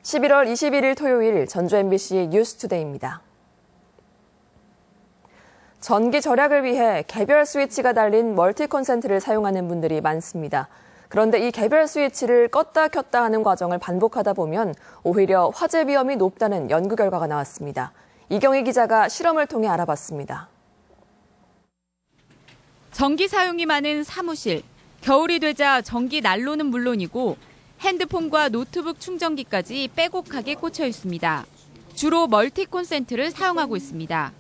11월 21일 토요일 전주 MBC 뉴스투데이입니다. 전기 절약을 위해 개별 스위치가 달린 멀티 콘센트를 사용하는 분들이 많습니다. 그런데 이 개별 스위치를 껐다 켰다 하는 과정을 반복하다 보면 오히려 화재 위험이 높다는 연구 결과가 나왔습니다. 이경희 기자가 실험을 통해 알아봤습니다. 전기 사용이 많은 사무실, 겨울이 되자 전기 난로는 물론이고 핸드폰과 노트북 충전기까지 빼곡하게 꽂혀 있습니다. 주로 멀티 콘센트를 사용하고 있습니다.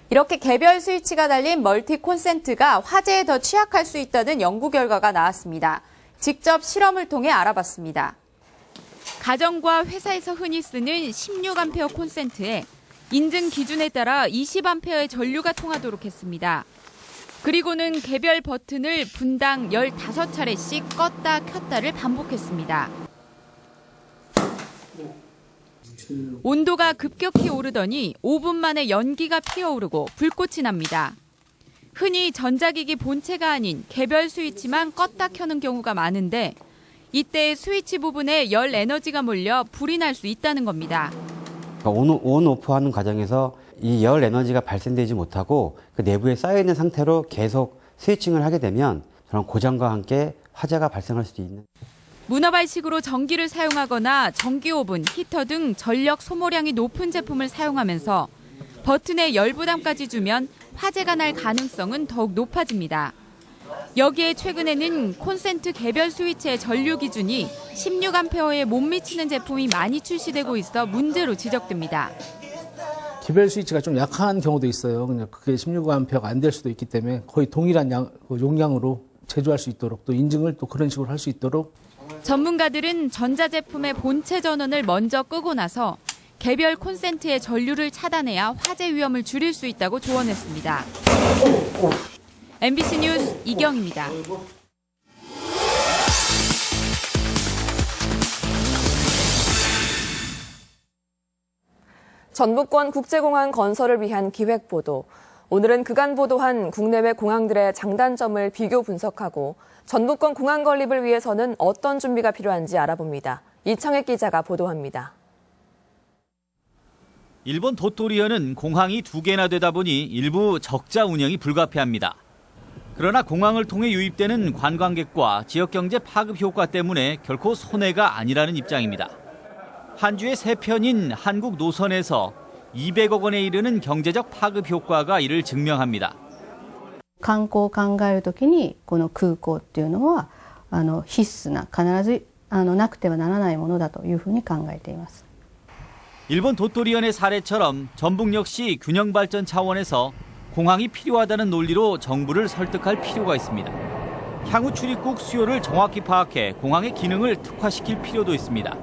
이렇게 개별 스위치가 달린 멀티 콘센트가 화재에 더 취약할 수 있다는 연구 결과가 나왔습니다. 직접 실험을 통해 알아봤습니다. 가정과 회사에서 흔히 쓰는 16A 콘센트에 인증 기준에 따라 20A의 전류가 통하도록 했습니다. 그리고는 개별 버튼을 분당 15차례씩 껐다 켰다를 반복했습니다. 온도가 급격히 오르더니 5분 만에 연기가 피어오르고 불꽃이 납니다. 흔히 전자기기 본체가 아닌 개별 스위치만 껐다 켜는 경우가 많은데 이때 스위치 부분에 열 에너지가 몰려 불이 날 수 있다는 겁니다. 온오프하는 과정에서 이 열 에너지가 발생되지 못하고 그 내부에 쌓여있는 상태로 계속 스위칭을 하게 되면 그런 고장과 함께 화재가 발생할 수도 있는. 문어발식으로 전기를 사용하거나 전기 오븐, 히터 등 전력 소모량이 높은 제품을 사용하면서 버튼에 열 부담까지 주면 화재가 날 가능성은 더욱 높아집니다. 여기에 최근에는 콘센트 개별 스위치의 전류 기준이 16A에 못 미치는 제품이 많이 출시되고 있어 문제로 지적됩니다. 개별 스위치가 좀 약한 경우도 있어요. 그냥 그게 16A가 안 될 수도 있기 때문에 거의 동일한 용량으로 제조할 수 있도록 또 인증을 또 그런 식으로 할 수 있도록. 전문가들은 전자제품의 본체 전원을 먼저 끄고 나서 개별 콘센트의 전류를 차단해야 화재 위험을 줄일 수 있다고 조언했습니다. MBC 뉴스 이경입니다. 전북권 국제공항 건설을 위한 기획보도. 오늘은 그간 보도한 국내외 공항들의 장단점을 비교 분석하고 전북권 공항 건립을 위해서는 어떤 준비가 필요한지 알아봅니다. 이창혁 기자가 보도합니다. 일본 도토리현은 공항이 2개나 되다 보니 일부 적자 운영이 불가피합니다. 그러나 공항을 통해 유입되는 관광객과 지역경제 파급 효과 때문에 결코 손해가 아니라는 입장입니다. 한 주에 3편인 한국 노선에서 200억 원에 이르는 경제적 파급 효과가 이를 증명합니다. 観光を考えるときにこの空港っていうのは必須な必ずなくてはならないものだというふうに考えています. 일본 도토리현의 사례처럼 전북 역시 균형 발전 차원에서 공항이 필요하다는 논리로 정부를 설득할 필요가 있습니다. 향후 출입국 수요를 정확히 파악해 공항의 기능을 특화시킬 필요도 있습니다.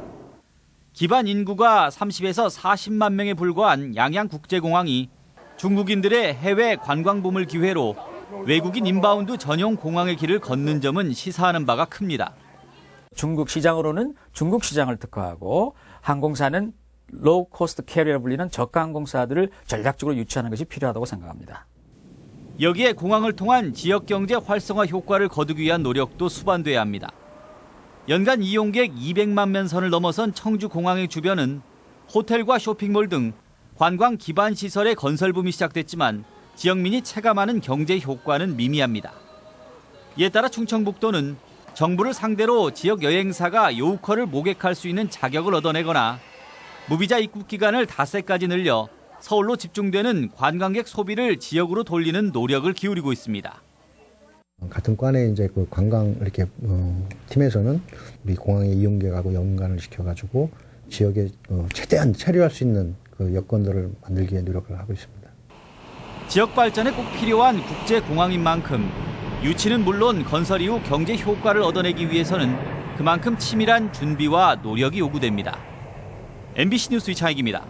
기반 인구가 30에서 40만 명에 불과한 양양국제공항이 중국인들의 해외 관광붐을 기회로 외국인 인바운드 전용 공항의 길을 걷는 점은 시사하는 바가 큽니다. 중국 시장으로는 중국 시장을 특화하고 항공사는 로우 코스트 캐리어로 불리는 저가 항공사들을 전략적으로 유치하는 것이 필요하다고 생각합니다. 여기에 공항을 통한 지역경제 활성화 효과를 거두기 위한 노력도 수반돼야 합니다. 연간 이용객 200만 명 선을 넘어선 청주공항의 주변은 호텔과 쇼핑몰 등 관광 기반 시설의 건설붐이 시작됐지만 지역민이 체감하는 경제 효과는 미미합니다. 이에 따라 충청북도는 정부를 상대로 지역 여행사가 요우커를 모객할 수 있는 자격을 얻어내거나 무비자 입국 기간을 닷새까지 늘려 서울로 집중되는 관광객 소비를 지역으로 돌리는 노력을 기울이고 있습니다. 같은 과내 이제 그 관광 이렇게 팀에서는 우리 공항의 이용객하고 연관을 시켜가지고 지역에 최대한 체류할 수 있는 그 여건들을 만들기 위해 노력을 하고 있습니다. 지역 발전에 꼭 필요한 국제공항인 만큼 유치는 물론 건설 이후 경제 효과를 얻어내기 위해서는 그만큼 치밀한 준비와 노력이 요구됩니다. MBC 뉴스 이창익입니다.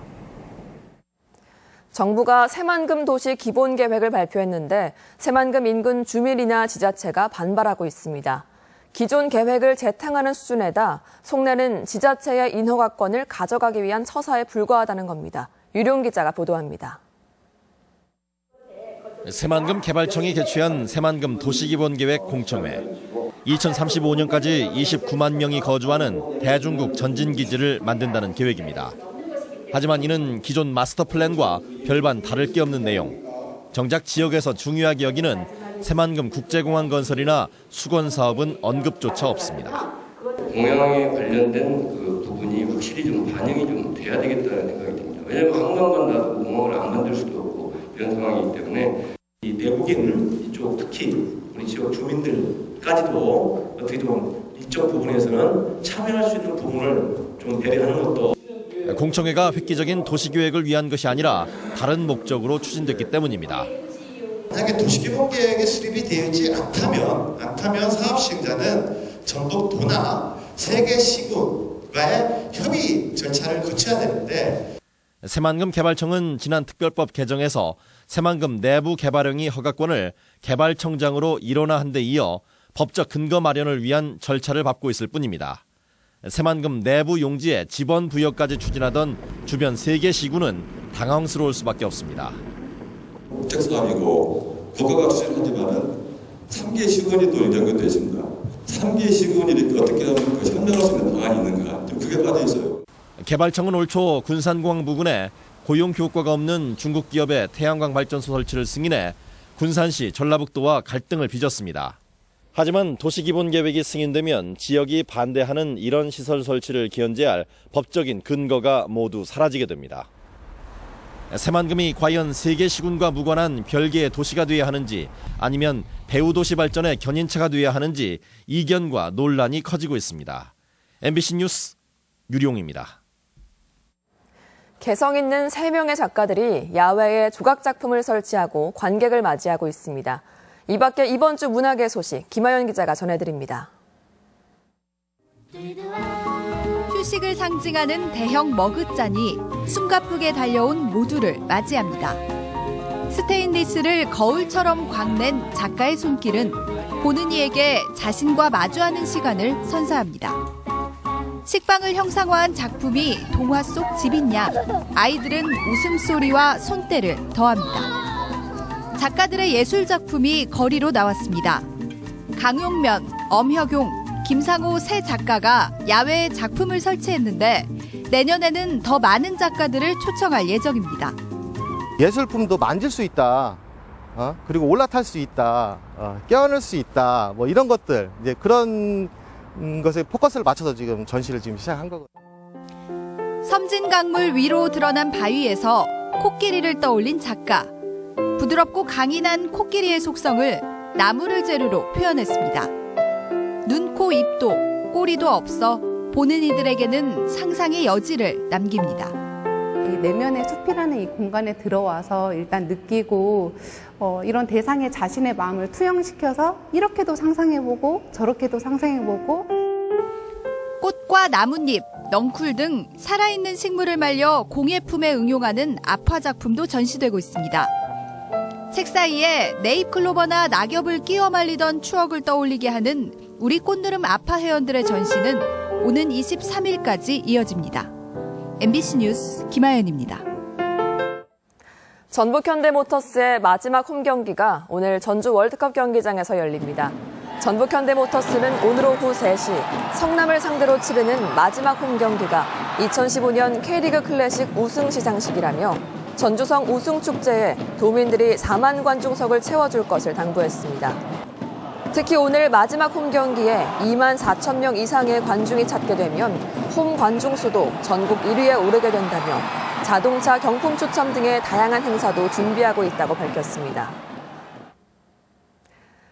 정부가 새만금 도시 기본계획을 발표했는데 새만금 인근 주민이나 지자체가 반발하고 있습니다. 기존 계획을 재탕하는 수준에다 속내는 지자체의 인허가권을 가져가기 위한 처사에 불과하다는 겁니다. 유룡 기자가 보도합니다. 새만금 개발청이 개최한 새만금 도시기본계획 공청회. 2035년까지 29만 명이 거주하는 대중국 전진기지를 만든다는 계획입니다. 하지만 이는 기존 마스터 플랜과 별반 다를 게 없는 내용. 정작 지역에서 중요하게 여기는 새만금 국제공항 건설이나 수건 사업은 언급조차 없습니다. 공항에 관련된 그 부분이 확실히 좀 반영이 좀 돼야 되겠다는 생각이 듭니다. 왜냐하면 한강만 놔두고 공항을 안 만들 수도 없고 이런 상황이기 때문에 이 내국인 이쪽 특히 우리 지역 주민들까지도 어떻게 좀 이쪽 부분에서는 참여할 수 있는 부분을 좀 배려하는 것도. 공청회가 획기적인 도시계획을 위한 것이 아니라 다른 목적으로 추진됐기 때문입니다. 만약에 도시개발계획에 수립이 되어 있지 않다면 사업 시행자는 전북도나 세계시군과의 협의 절차를 거쳐야 되는데 새만금 개발청은 지난 특별법 개정에서 새만금 내부 개발행위 허가권을 개발청장으로 일원화한 데 이어 법적 근거 마련을 위한 절차를 밟고 있을 뿐입니다. 새만금 내부 용지에 지번 부여까지 추진하던 주변 3개 시군은 당황스러울 수밖에 없습니다. 택사람이고 국가가 추진을 하지만은 3개 시군이 또 연결되어 있습니다. 3개 시군이 이렇게 어떻게 하면 그 협력할 수 있는 방안이 있는가? 좀 그게 빠져 있어요. 개발청은 올 초 군산공항 부근에 고용 효과가 없는 중국 기업의 태양광 발전소 설치를 승인해 군산시 전라북도와 갈등을 빚었습니다. 하지만 도시기본계획이 승인되면 지역이 반대하는 이런 시설 설치를 견제할 법적인 근거가 모두 사라지게 됩니다. 새만금이 과연 3개 시군과 무관한 별개의 도시가 돼야 하는지 아니면 배후도시 발전의 견인차가 돼야 하는지 이견과 논란이 커지고 있습니다. MBC 뉴스 유룡입니다. 개성 있는 3명의 작가들이 야외에 조각 작품을 설치하고 관객을 맞이하고 있습니다. 이 밖에 이번 주 문학의 소식 김하연 기자가 전해드립니다. 휴식을 상징하는 대형 머그잔이 숨가쁘게 달려온 모두를 맞이합니다. 스테인리스를 거울처럼 광낸 작가의 손길은 보는 이에게 자신과 마주하는 시간을 선사합니다. 식빵을 형상화한 작품이 동화 속 집인 양 아이들은 웃음소리와 손때를 더합니다. 작가들의 예술 작품이 거리로 나왔습니다. 강용면, 엄혁용, 김상호 세 작가가 야외에 작품을 설치했는데 내년에는 더 많은 작가들을 초청할 예정입니다. 예술품도 만질 수 있다. 그리고 올라탈 수 있다. 껴안을 수 있다. 뭐 이런 것들 이제 그런 것에 포커스를 맞춰서 지금 전시를 지금 시작한 거거든요. 섬진 강물 위로 드러난 바위에서 코끼리를 떠올린 작가. 부드럽고 강인한 코끼리의 속성을 나무를 재료로 표현했습니다. 눈, 코, 입도, 꼬리도 없어 보는 이들에게는 상상의 여지를 남깁니다. 이 내면의 숲이라는 이 공간에 들어와서 일단 느끼고 이런 대상에 자신의 마음을 투영시켜서 이렇게도 상상해보고 저렇게도 상상해보고 꽃과 나뭇잎, 넝쿨 등 살아있는 식물을 말려 공예품에 응용하는 아파 작품도 전시되고 있습니다. 책 사이에 네잎클로버나 낙엽을 끼워 말리던 추억을 떠올리게 하는 우리 꽃누름 아파 회원들의 전시는 오는 23일까지 이어집니다. MBC 뉴스 김하연입니다. 전북 현대모터스의 마지막 홈 경기가 오늘 전주 월드컵 경기장에서 열립니다. 전북 현대모터스는 오늘 오후 3시 성남을 상대로 치르는 마지막 홈 경기가 2015년 K리그 클래식 우승 시상식이라며 전주성 우승축제에 도민들이 4만 관중석을 채워줄 것을 당부했습니다. 특히 오늘 마지막 홈 경기에 2만 4천 명 이상의 관중이 찾게 되면 홈 관중 수도 전국 1위에 오르게 된다며 자동차 경품 추첨 등의 다양한 행사도 준비하고 있다고 밝혔습니다.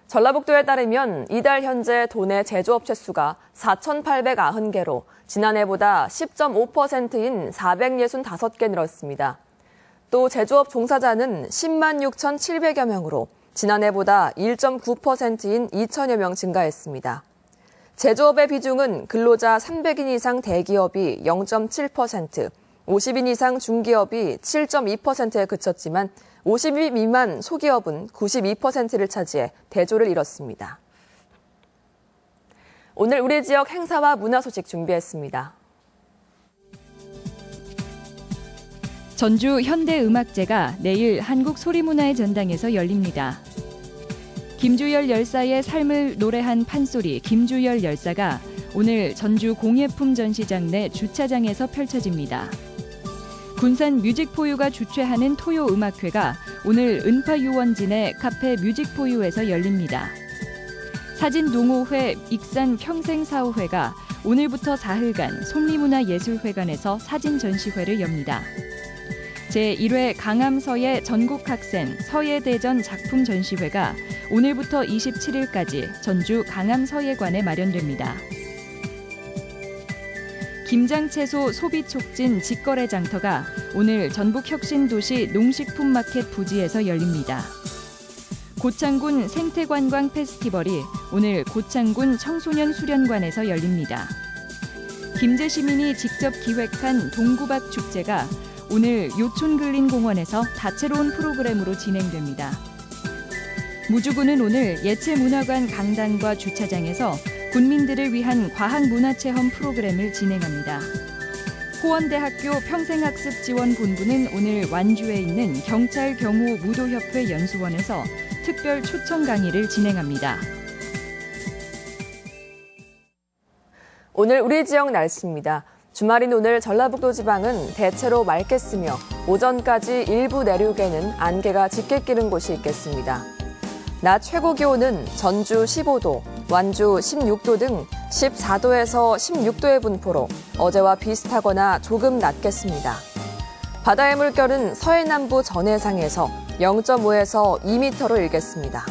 전라북도에 따르면 이달 현재 도내 제조업체 수가 4,890개로 지난해보다 10.5%인 465개 늘었습니다. 또 제조업 종사자는 10만 6,700여 명으로 지난해보다 1.9%인 2천여 명 증가했습니다. 제조업의 비중은 근로자 300인 이상 대기업이 0.7%, 50인 이상 중기업이 7.2%에 그쳤지만 50인 미만 소기업은 92%를 차지해 대조를 이뤘습니다. 오늘 우리 지역 행사와 문화 소식 준비했습니다. 전주 현대음악제가 내일 한국소리문화의 전당에서 열립니다. 김주열 열사의 삶을 노래한 판소리 김주열 열사가 오늘 전주 공예품 전시장 내 주차장에서 펼쳐집니다. 군산 뮤직포유가 주최하는 토요음악회가 오늘 은파유원진의 카페 뮤직포유에서 열립니다. 사진동호회 익산 평생사후회가 오늘부터 사흘간 솜리문화예술회관에서 사진 전시회를 엽니다. 제1회 강암서예 전국학생 서예대전 작품 전시회가 오늘부터 27일까지 전주 강암서예관에 마련됩니다. 김장채소 소비 촉진 직거래 장터가 오늘 전북혁신도시 농식품마켓 부지에서 열립니다. 고창군 생태관광 페스티벌이 오늘 고창군 청소년 수련관에서 열립니다. 김제시민이 직접 기획한 동구박 축제가 오늘 요촌근린공원에서 다채로운 프로그램으로 진행됩니다. 무주군은 오늘 예체문화관 강당과 주차장에서 군민들을 위한 과학문화체험 프로그램을 진행합니다. 호원대학교 평생학습지원본부는 오늘 완주에 있는 경찰 경호 무도협회 연수원에서 특별 초청 강의를 진행합니다. 오늘 우리 지역 날씨입니다. 주말인 오늘 전라북도 지방은 대체로 맑겠으며 오전까지 일부 내륙에는 안개가 짙게 끼는 곳이 있겠습니다. 낮 최고 기온은 전주 15도, 완주 16도 등 14도에서 16도의 분포로 어제와 비슷하거나 조금 낮겠습니다. 바다의 물결은 서해남부 전해상에서 0.5에서 2m로 일겠습니다.